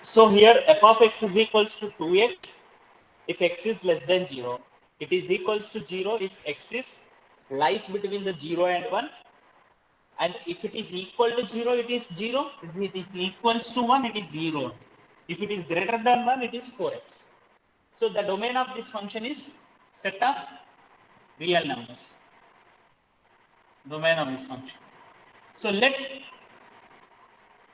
So here f of x is equals to 2x if x is less than 0. It is equals to 0 if x is lies between the 0 and 1. And if it is equal to 0, it is 0. If it is equals to 1, it is 0. If it is greater than 1, it is 4x. So the domain of this function is set of real numbers. Domain of this function. So let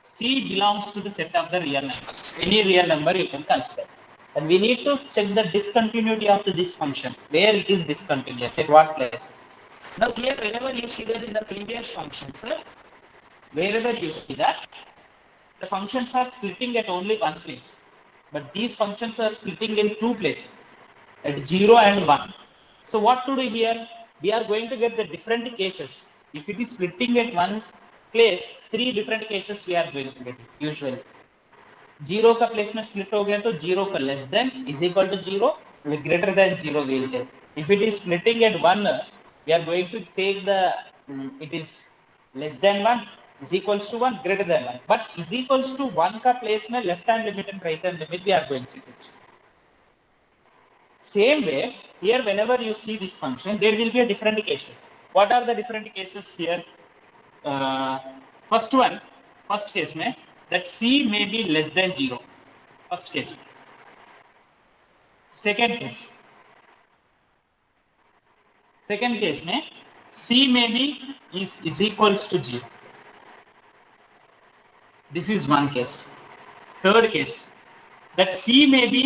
C belongs to the set of the real numbers. Any real number you can consider. And we need to check the discontinuity of this function. Where it is discontinuous, at what places. Now here, whenever you see that in the previous functions, wherever you see that, the functions are splitting at only one place. But these functions are splitting in two places, at 0 and 1. So what to do here? We are going to get the different cases. If it is splitting at one place, three different cases we are going to get it, usually. 0 का place में split हो गया तो 0 का less than is equal to 0 greater than 0 will take. If it is splitting at 1, we are going to take the it is less than 1 is equals to 1 greater than 1, but is equals to 1 का place में left hand limit and right hand limit we are going to get. Same way here, whenever you see this function, there will be a different cases. What are the different cases here? First one, first case में that c may be less than 0. First case. Second case. Second case में c may be is equals to 0. This is one case. Third case, that c may be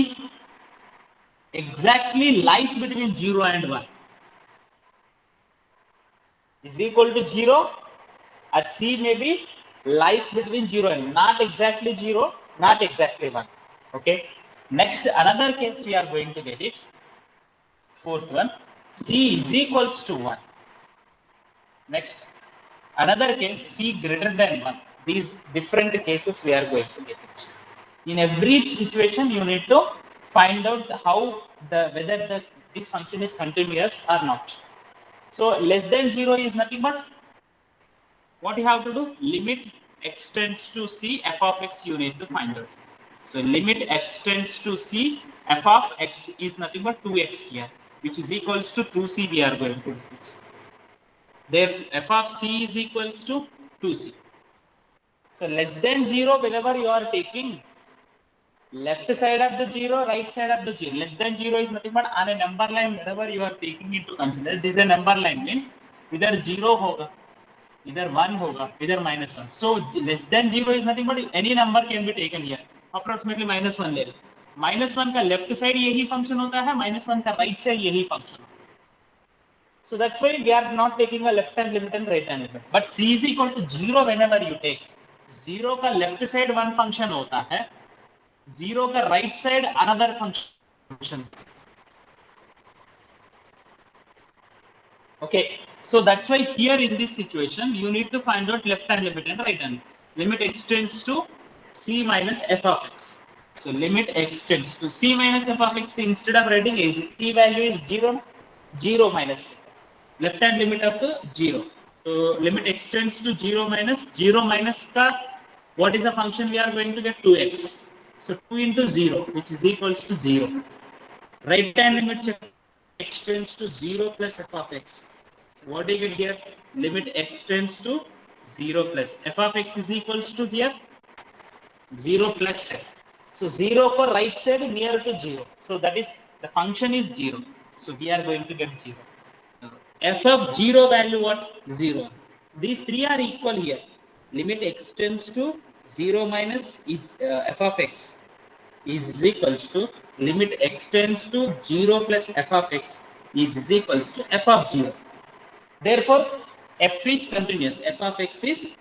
exactly lies between 0 and 1. Is equal to 0, or c may be lies between 0 and not exactly 0, not exactly 1. Okay. Next, another case we are going to get it. Fourth one, c is equals to 1. Next, another case, c greater than 1. These different cases we are going to get it. In every situation, you need to find out how whether this function is continuous or not. So less than 0 is nothing but what you have to do? Limit x tends to c, f of x you need to find out. So limit x tends to c, f of x is nothing but 2x here, which is equals to 2c we are going to get it. Therefore, f of c is equals to 2c. So less than 0, whenever you are taking left side of the 0, right side of the 0. Less than 0 is nothing but on a number line, whenever you are taking it to consider, this is a number line, means either 0 hoga, either 1 hoga, either minus 1. So less than 0 is nothing but any number can be taken here, approximately minus 1 ले. Minus 1 का left side यही function होता है, minus 1 का right side यही function. So that's why we are not taking a left hand limit and right hand limit. But c is equal to 0 whenever you take. 0 का left side one function होता है, 0 का right side another function. Okay, so that's why here in this situation you need to find out left hand limit and right hand. Limit x tends to c minus f of x. So limit x tends to c minus f of x, instead of writing a, c value is 0, 0 minus left hand limit of 0. So limit x tends to 0 minus ka, what is the function we are going to get? 2x. So 2 into 0, which is equals to 0. Right hand limit check, x tends to 0 plus f of x. So what do you get here? Limit x tends to 0 plus f of x is equals to here 0 plus f. So 0 for right side near to 0. So that is the function is 0. So we are going to get 0. F of 0 value what? 0. These three are equal here. Limit x tends to 0 minus is f of x is equals to limit x tends to 0 plus f of x is equals to f of 0. Therefore, f is continuous. F of x is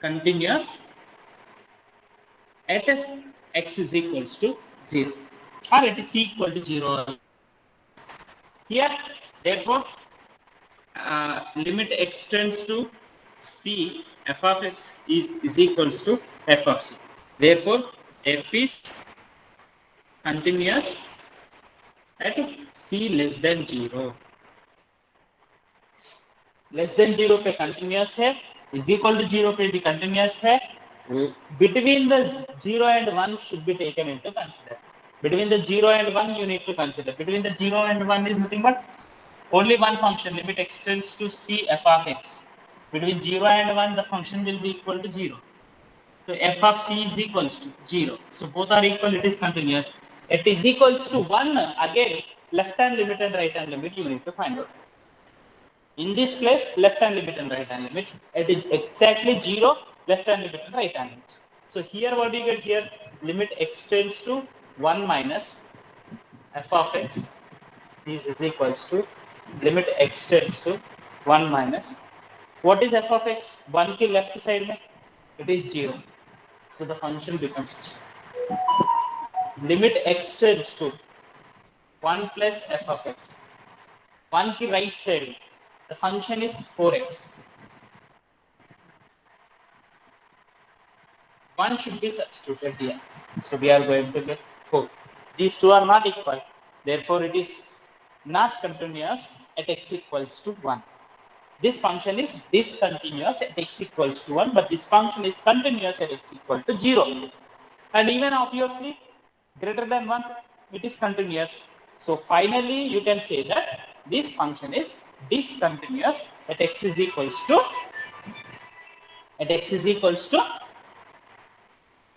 continuous at x is equals to 0 or it is equal to 0 here. Therefore, limit x tends to c, f of x is equals to f of c. Therefore, f is continuous at c less than 0. Less than 0 पे continuous है, is equal to 0 पे भी continuous है, between the 0 and 1 should be taken into consider. Between the 0 and 1 you need to consider. Between the 0 and 1 is nothing but only one function, limit extends to c f of x. Between 0 and 1 the function will be equal to 0. So f of c is equals to 0. So both are equal, it is continuous. It is equals to 1, again left hand limit and right hand limit you need to find out. In this place, left hand limit and right hand limit. It is exactly 0, left hand limit and right hand limit. So here what do you get here? Limit x tends to 1 minus f of x is equals to limit x tends to 1 minus. What is f of x? 1 ki left side mein, it is 0. So the function becomes 0. Limit x tends to 1 plus f of x. 1 ki right side, the function is 4x. 1 should be substituted here. So we are going to get 4. These two are not equal. Therefore, it is not continuous at x equals to 1. This function is discontinuous at x equals to 1, but this function is continuous at x equal to 0. And even obviously, greater than 1, it is continuous. So finally, you can say that this function is discontinuous at x is equals to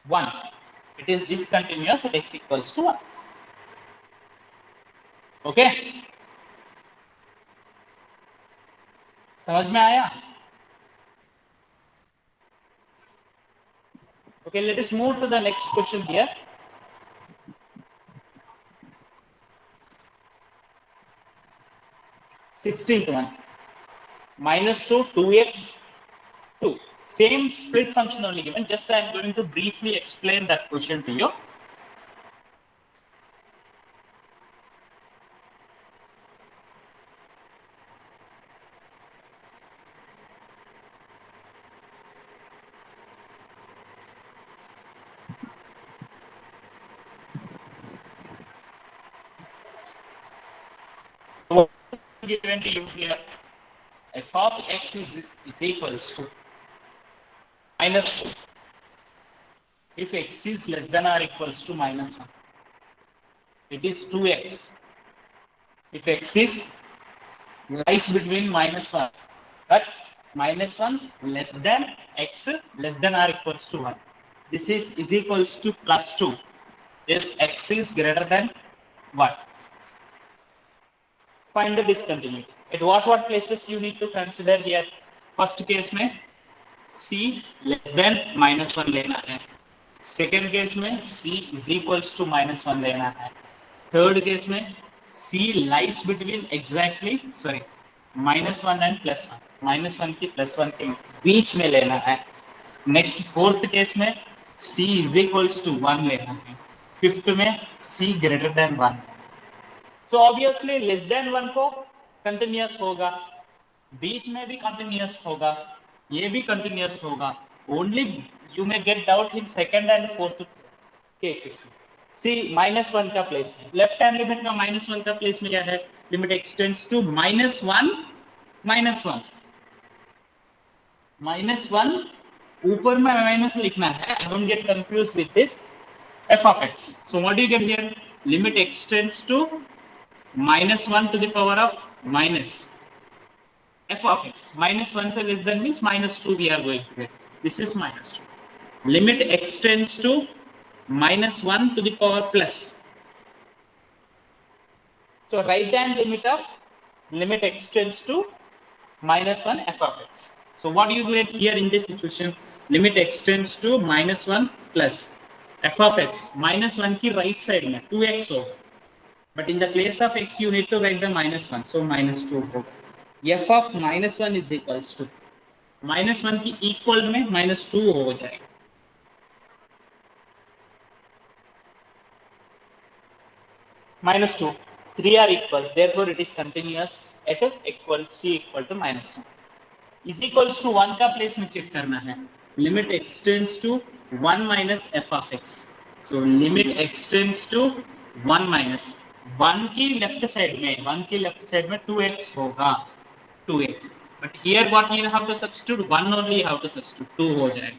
1. It is discontinuous at x equals to 1. Okay? समझ में आया? Okay, let us move to the next question here. Sixteenth one. Minus 2, 2x, 2. Same split function only given. Just I am going to briefly explain that question to you. What is given to you here? F of x is equals to minus 2. If x is less than or equals to minus 1, it is 2x. If x is lies between minus 1, but minus 1 less than x less than or equals to 1. This is equals to plus 2. If x is greater than what? Find the discontinuity. At what places you need to consider here? First case में c less than minus 1 लेना है. Second case में c is equals to minus 1 लेना है. Third case में c lies between exactly minus 1 and plus 1. Minus 1 की plus 1 के बीच में लेना है. Next fourth case में c is equals to 1 लेना है. Fifth में c greater than 1. So obviously less than 1 को continuous होगा, बीच में भी continuous होगा, ये भी continuous होगा. Only you may get doubt in second and fourth cases. See minus 1 का प्लेस में, लेफ्ट हैंड लिमिट का minus 1 का प्लेस में क्या है? Limit extends to minus 1 minus 1. minus 1 ऊपर में माइनस लिखना है. I don't get confused with this f of x. So what do you get here? Limit extends to minus 1 to the power of minus f of x. Minus 1 से less than means minus 2 we are going to get. This is minus 2. Limit extends to minus 1 to the power plus. So right hand limit of limit extends to minus 1 f of x. So what do you get here in this situation? Limit extends to minus 1 plus f of x. Minus 1 की right side में 2x होगा. But in the place of x, you need to write the minus 1. So minus 2 होगा. f of minus 1 is equals to minus 1 की equal में minus 2 हो जाएगा. Minus 2. 3 are equal. Therefore, it is continuous at equal c equal to minus 1. Is equals to 1 का place में check करना है. Limit extends to 1 minus f of x. So limit extends to 1 minus 1 की left side में 2x होगा. 2x. But here what you have to substitute? 1 only you have to substitute. 2 हो जाएगा.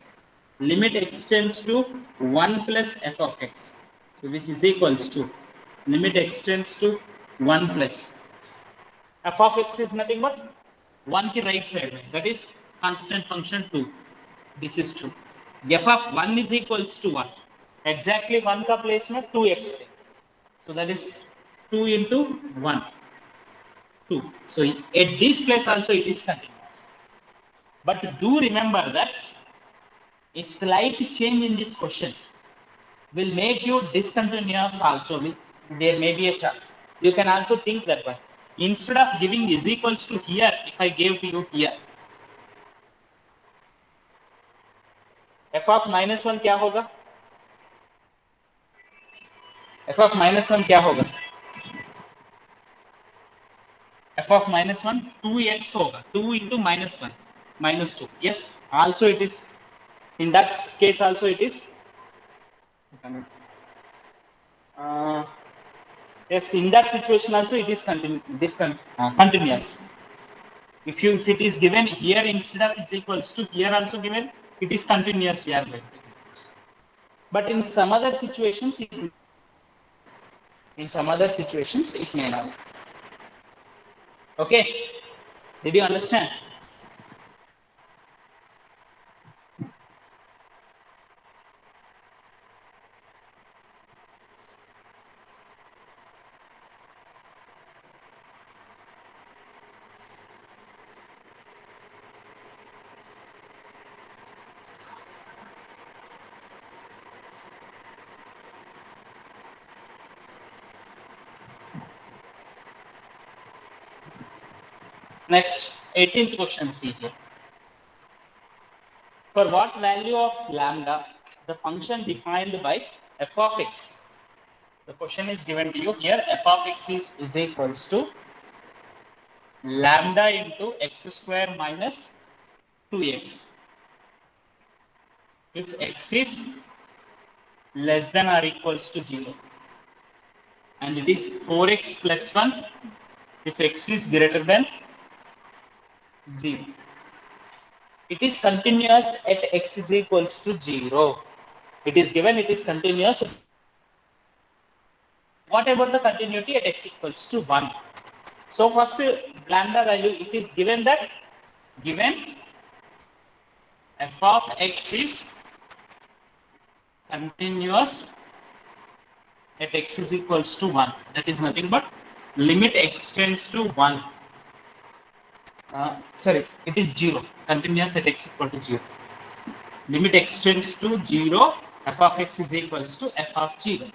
limit x tends to 1 plus f of x. So which is equals to limit x tends to 1 plus f of x is nothing but 1 की right side में, that is constant function 2. This is true. F of 1 is equals to what? Exactly 1 का place में 2x. So that is 2 into 1. 2. So at this place also it is continuous. But do remember that a slight change in this question will make you discontinuous also. There may be a chance. You can also think that one. Instead of giving is equals to here, if I gave to you here, f of minus 1 क्या होगा? f of minus 1 क्या होगा? f of minus 1 2x होगा. 2 into minus 1 minus 2. Yes, also it is, in that case also it is yes, in that situation also it is continuous. If it is given here instead of is equals to here also given, it is continuous we are going to. But in some other situations it may not. Okay, did you understand? Next, 18th question, see here. For what value of lambda the function defined by f of x? The question is given to you here. F of x is equals to lambda into x square minus 2x. If x is less than or equals to 0, and it is 4x plus 1 if x is greater than 0. It is continuous at x is equals to 0. It is given it is continuous. What about the continuity at x equals to 1? So first lambda value, it is given that f of x is continuous at x is equals to 1. That is nothing but limit x tends to 1. Sorry, it is 0. Continuous at x equal to 0. Limit x tends to 0. F of x is equals to f of 0.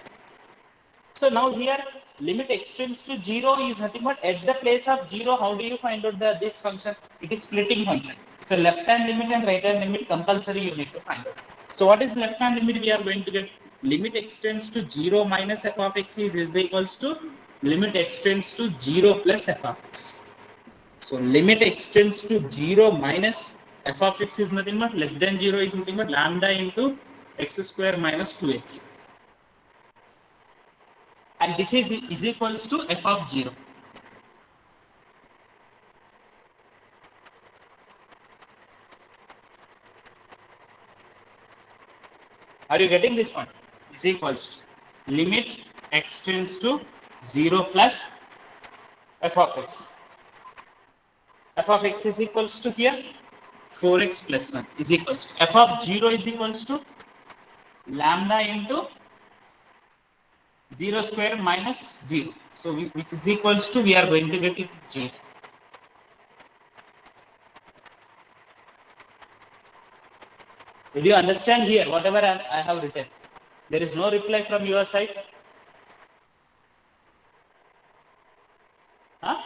So now here limit x tends to 0 is nothing but at the place of 0. How do you find out this function? It is splitting function. So left hand limit and right hand limit compulsory you need to find out. So what is left hand limit? We are going to get limit x tends to 0 minus f of x is equals to limit x tends to 0 plus f of x. So limit x tends to 0 minus f of x is nothing but less than 0 is nothing but lambda into x square minus 2x. And this is equals to f of 0. Are you getting this one? Is equals to limit x tends to 0 plus f of x. F of x is equals to here 4x plus 1 is equals to f of 0 is equals to lambda into 0 square minus 0. So which is equals to, we are going to get it 0. Did you understand here whatever I have written? There is no reply from your side. Huh?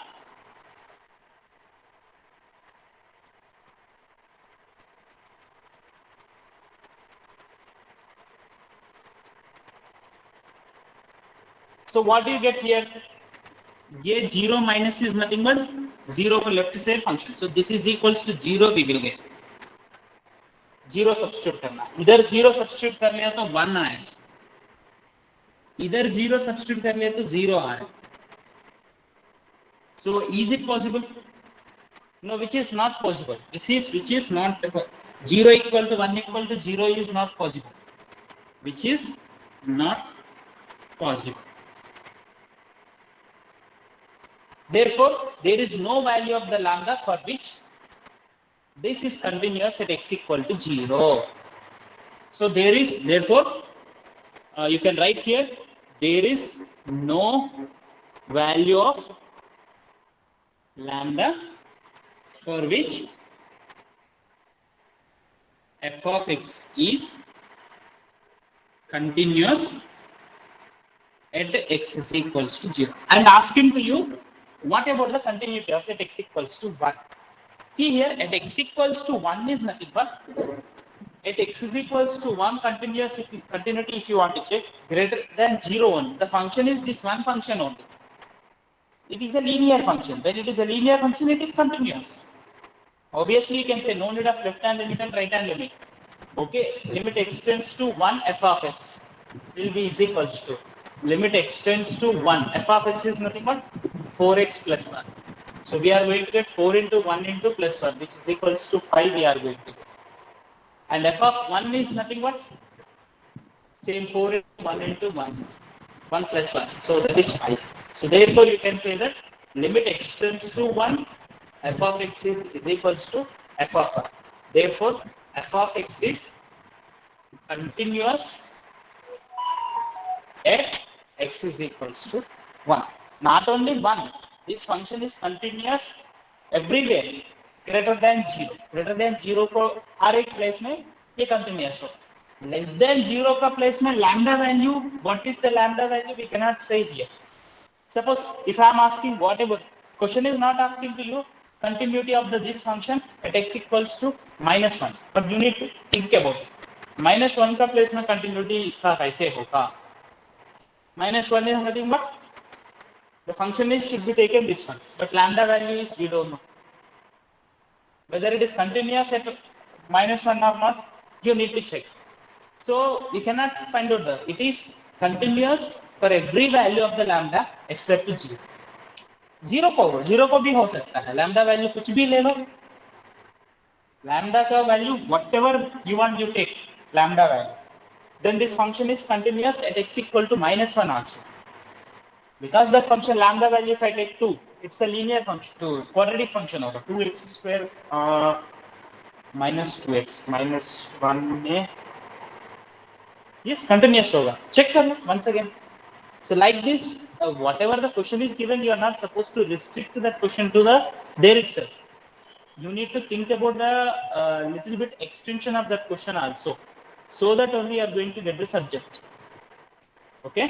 So what do you get here? ये 0 minus is nothing but 0 for left side function. So this is equals to 0 we will get. 0 substitute करना. इधर 0 substitute कर लिया तो 1 आए. इधर 0 substitute कर लिया तो 0 आए. So is it possible? No, which is not possible. This is which is not 0 equal to 1 equal to 0 is not possible, which is not possible. Therefore, there is no value of the lambda for which this is continuous at x equal to 0. So there is, therefore, you can write here, there is no value of lambda for which f of x is continuous at x is equals to 0. And asking to you, what about the continuity of at x equals to 1? See here, at x equals to 1 is nothing but at x is equals to 1 continuity if you want to check greater than 0 1. The function is this one function only. It is a linear function. When it is a linear function, it is continuous. Obviously, you can say no need of left hand limit and right hand limit. Okay, limit extends to 1 f of x will be is equals to limit extends to 1. F of x is nothing but 4x plus 1. So we are going to get 4 into 1 into plus 1, which is equals to 5 we are going to get. And f of 1 is nothing but same 4 into 1 into 1. 1 plus 1. So that is 5. So therefore you can say that limit extends to 1, f of x is equals to f of 1. Therefore, f of x is continuous at x is equals to 1. Not only 1, this function is continuous everywhere greater than 0. Greater than 0 को हर एक place में ये continuous हो. Less than 0 का place में lambda value, what is the lambda value we cannot say here. Suppose if I am asking whatever, question is not asking to you continuity of this function at x equals to -1, but you need to think about it. -1 का place में continuity इसका कैसे होगा? -1 is nothing but the function is should be taken this one, but lambda value is we don't know. Whether it is continuous at -1 or not, you need to check. So you cannot find out the, it is continuous for every value of the lambda except 0. 0 को भी हो सकता है, lambda value कुछ भी ले लो, lambda का value whatever you want you take lambda value, then this function is continuous at x equal to -1 also. Because that function lambda value if I take 2, it's a linear function, quadratic function over 2x square minus 2x minus 1 में yes continuous होगा. Check कर लो once again. So like this, whatever the question is given, you are not supposed to restrict that question to the there itself. You need to think about the little bit extension of that question also, so that only you are going to get the subject. Okay.